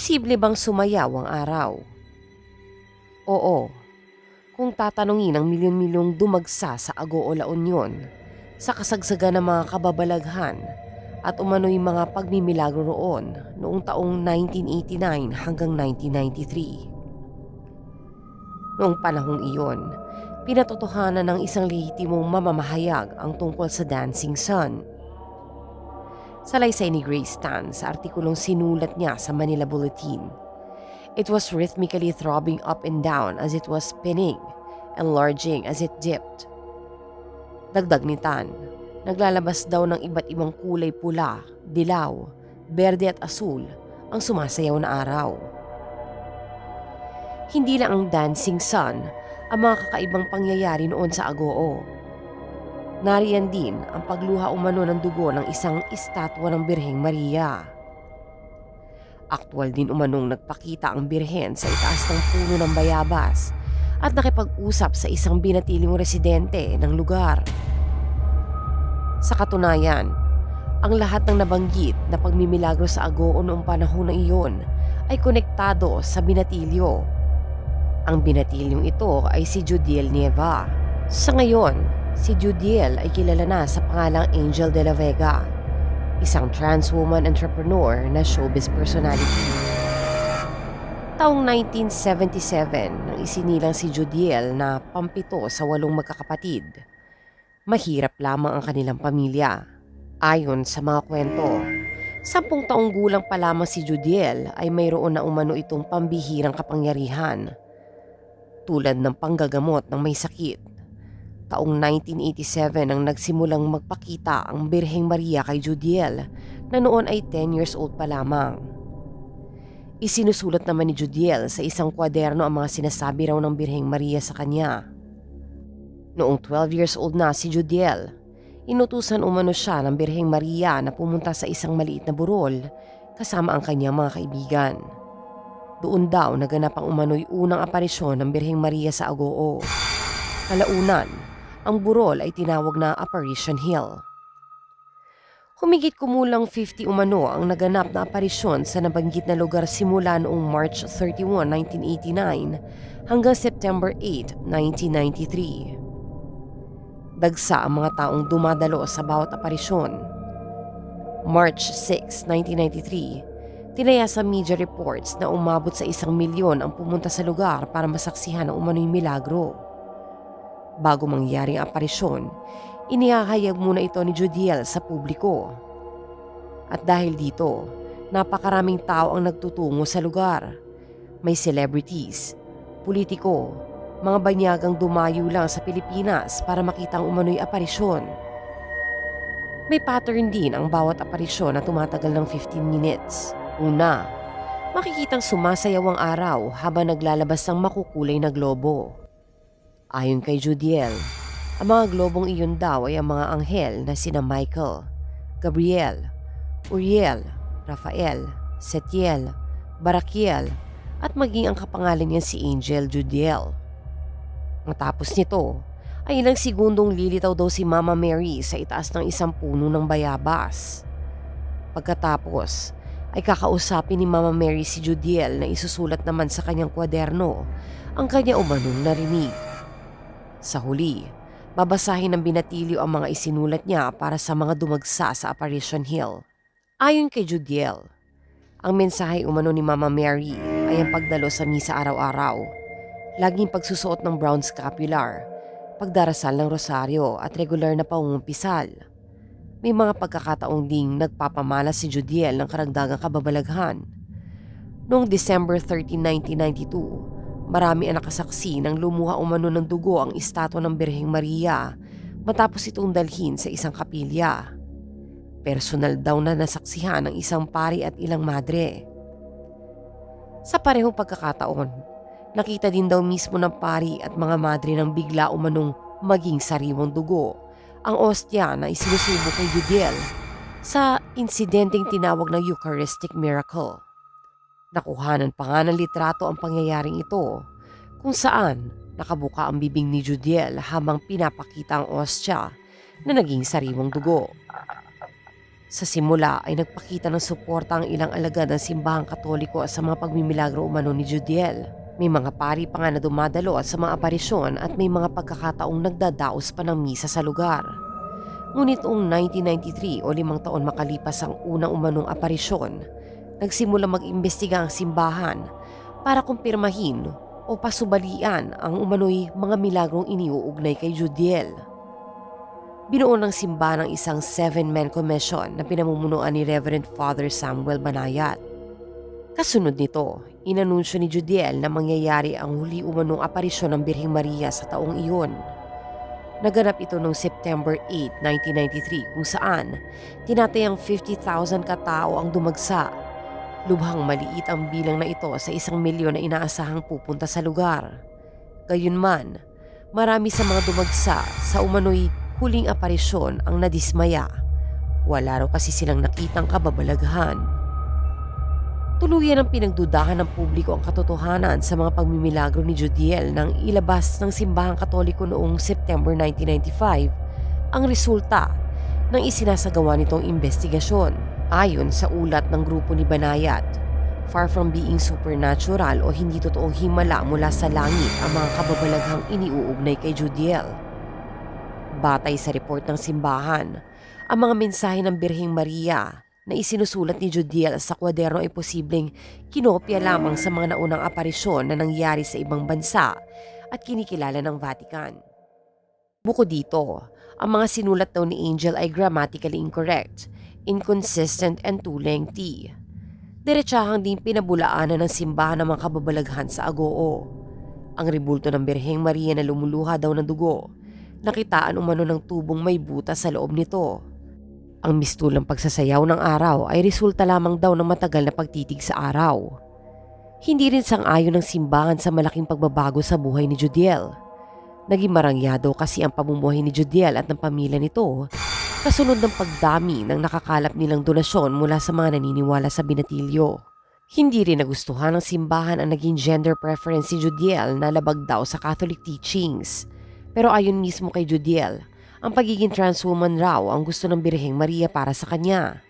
Posible bang sumayaw ang araw? Oo, kung tatanungin ang milyon-milyong dumagsa sa Agoo La Union, sa kasagsagan ng mga kababalaghan at umano'y mga pagmimilagro roon noong taong 1989 hanggang 1993. Noong panahong iyon, pinatotohanan ng isang lehitimong mamamahayag ang tungkol sa Dancing Sun. Salaysay ni Grace Tan sa artikulong sinulat niya sa Manila Bulletin. It was rhythmically throbbing up and down as it was spinning, enlarging as it dipped. Dagdag ni Tan, naglalabas daw ng iba't ibang kulay pula, dilaw, berde at asul ang sumasayaw na araw. Hindi lang ang Dancing Sun ang mga kakaibang pangyayari noon sa Agoo. Nariyan din ang pagluha umano ng dugo ng isang estatwa ng Birheng Maria. Aktwal din umanong nagpakita ang birhen sa itaas ng puno ng bayabas at nakipag-usap sa isang binatiling residente ng lugar. Sa katunayan, ang lahat ng nabanggit na pagmimilagro sa Agoo noong panahon na iyon ay konektado sa binatilyo. Ang binatilyong ito ay si Judiel Nieva. Sa ngayon, si Judiel ay kilala na sa pangalang Angel de la Vega, isang trans woman entrepreneur na showbiz personality. Taong 1977 nang isinilang si Judiel na pampito sa 8 magkakapatid. Mahirap lamang ang kanilang pamilya. Ayon sa mga kwento, 10 taong gulang pa lamang si Judiel ay mayroon na umano itong pambihirang kapangyarihan, tulad ng panggagamot ng may sakit. Taong 1987 nang nagsimulang magpakita ang Birheng Maria kay Judiel na noon ay 10 years old pa lamang. Isinusulat naman ni Judiel sa isang kwaderno ang mga sinasabi raw ng Birheng Maria sa kanya. Noong 12 years old na si Judiel, inutusan umano siya ng Birheng Maria na pumunta sa isang maliit na burol kasama ang kanyang mga kaibigan. Doon daw naganap ang umano'y unang aparisyon ng Birheng Maria sa Agoo. Kalaunan, ang burol ay tinawag na Apparition Hill. Humigit kumulang 50 umano ang naganap na aparisyon sa nabanggit na lugar simula noong March 31, 1989 hanggang September 8, 1993. Dagsa ang mga taong dumadalo sa bawat aparisyon. March 6, 1993, tinaya sa media reports na umabot sa 1 milyon ang pumunta sa lugar para masaksihan ang umano'y milagro. Bago mangyari ang aparisyon, inihahayag muna ito ni Judiel sa publiko. At dahil dito, napakaraming tao ang nagtutungo sa lugar. May celebrities, politiko, mga banyagang dumayo lang sa Pilipinas para makita ang umano'y aparisyon. May pattern din ang bawat aparisyon na tumatagal ng 15 minutes. Una, makikitang sumasayaw ang araw habang naglalabas ng makukulay na globo. Ayon kay Judiel, ang mga globong iyon daw ay ang mga anghel na sina Michael, Gabriel, Uriel, Rafael, Setiel, Barakiel at maging ang kapangalan niya si Angel Judiel. Matapos nito ay ilang segundong lilitaw daw si Mama Mary sa itaas ng isang puno ng bayabas. Pagkatapos ay kakausapin ni Mama Mary si Judiel na isusulat naman sa kanyang kwaderno ang kanya umanong narinig. Sa huli, babasahin ng binatilyo ang mga isinulat niya para sa mga dumagsa sa Apparition Hill. Ayon kay Judiel, ang mensahe umano ni Mama Mary ay ang pagdalo sa misa araw-araw, laging pagsusuot ng brown scapular, pagdarasal ng rosaryo at regular na pangungumpisal. May mga pagkakataong ding nagpapamala si Judiel ng karagdagang kababalaghan. Noong December 13, 1992, marami ang nakasaksi nang lumuha umano ng dugo ang estatwa ng Birheng Maria matapos itong dalhin sa isang kapilya. Personal daw na nasaksihan ng isang pari at ilang madre. Sa parehong pagkakataon, nakita din daw mismo ng pari at mga madre ng bigla umanong maging sariwang dugo ang ostya na isinusubo kay Judiel sa insidenteng tinawag na Eucharistic Miracle. Nakuhanan pa nga ng litrato ang pangyayaring ito kung saan nakabuka ang bibig ni Judiel habang pinapakita ang ostya na naging sariwang dugo. Sa simula ay nagpakita ng suporta ang ilang alagad ng simbahang Katoliko sa mga pagmimilagro umano ni Judiel. May mga pari pa nga na dumadalo sa mga aparisyon at may mga pagkakataong nagdadaos pa ng misa sa lugar. Ngunit noong 1993 o 5 taon makalipas ang unang umanong aparisyon, nagsimula mag-imbestiga ang simbahan para kumpirmahin o pasubalian ang umano'y mga milagrong iniuugnay kay Judiel. Binuo ng simbahan ng isang 7-man commission na pinamumunuan ni Reverend Father Samuel Banayat. Kasunod nito, inanunsyo ni Judiel na mangyayari ang huli umanong aparisyon ng Birheng Maria sa taong iyon. Naganap ito noong September 8, 1993 kung saan tinatayang 50,000 katao ang dumagsa. Lubhang maliit ang bilang na ito sa 1,000,000 na inaasahang pupunta sa lugar. Gayunman, marami sa mga dumagsa sa umano'y huling aparisyon ang nadismaya. Wala raw kasi silang nakitang kababalaghan. Tuluyan ang pinagdudahan ng publiko ang katotohanan sa mga pagmimilagro ni Judiel nang ilabas ng simbahang Katoliko noong September 1995 ang resulta ng isinasagawa nitong investigasyon. Ayon sa ulat ng grupo ni Banayat, far from being supernatural o hindi totoong himala mula sa langit ang mga kababalaghang iniuugnay kay Judiel. Batay sa report ng simbahan, ang mga mensahe ng Birheng Maria na isinusulat ni Judiel sa kwaderno ay posibleng kinopya lamang sa mga naunang aparisyon na nangyari sa ibang bansa at kinikilala ng Vatican. Bukod dito, ang mga sinulat daw ni Angel ay grammatically incorrect, inconsistent and too lengthy. Diretsahang din pinabulaanan ng simbahan ng mga kababalaghan sa Agoo. Ang rebulto ng Birheng Maria na lumuluha daw ng dugo, nakitaan umano ng tubong may butas sa loob nito. Ang mistulang pagsasayaw ng araw ay resulta lamang daw ng matagal na pagtitig sa araw. Hindi rin sang-ayon ng simbahan sa malaking pagbabago sa buhay ni Judiel. Naging marangyado kasi ang pamumuhay ni Judiel at ng pamilya nito kasunod ng pagdami ng nakakalap nilang donasyon mula sa mga naniniwala sa binatilyo. Hindi rin nagustuhan ng simbahan ang naging gender preference ni Judiel na labag daw sa Catholic teachings. Pero ayon mismo kay Judiel, ang pagiging trans woman raw ang gusto ng Birheng Maria para sa kanya.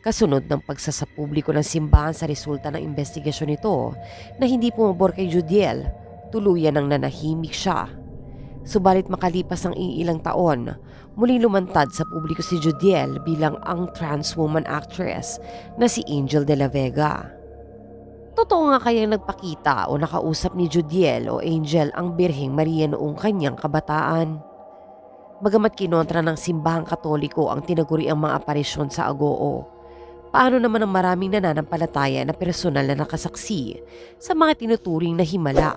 Kasunod ng pagsasapubliko ng simbahan sa resulta ng investigasyon nito na hindi pumabor kay Judiel, tuluyan ng nanahimik siya. Subalit makalipas ang ilang taon, muling lumantad sa publiko si Judiel bilang ang trans woman actress na si Angel de la Vega. Totoo nga kayang nagpakita o nakausap ni Judiel o Angel ang Birheng Maria noong kanyang kabataan? Bagamat kinontra ng simbahang Katoliko ang tinaguri ang mga aparisyon sa Agoo, paano naman ang maraming nananampalataya na personal na nakasaksi sa mga tinuturing na himala?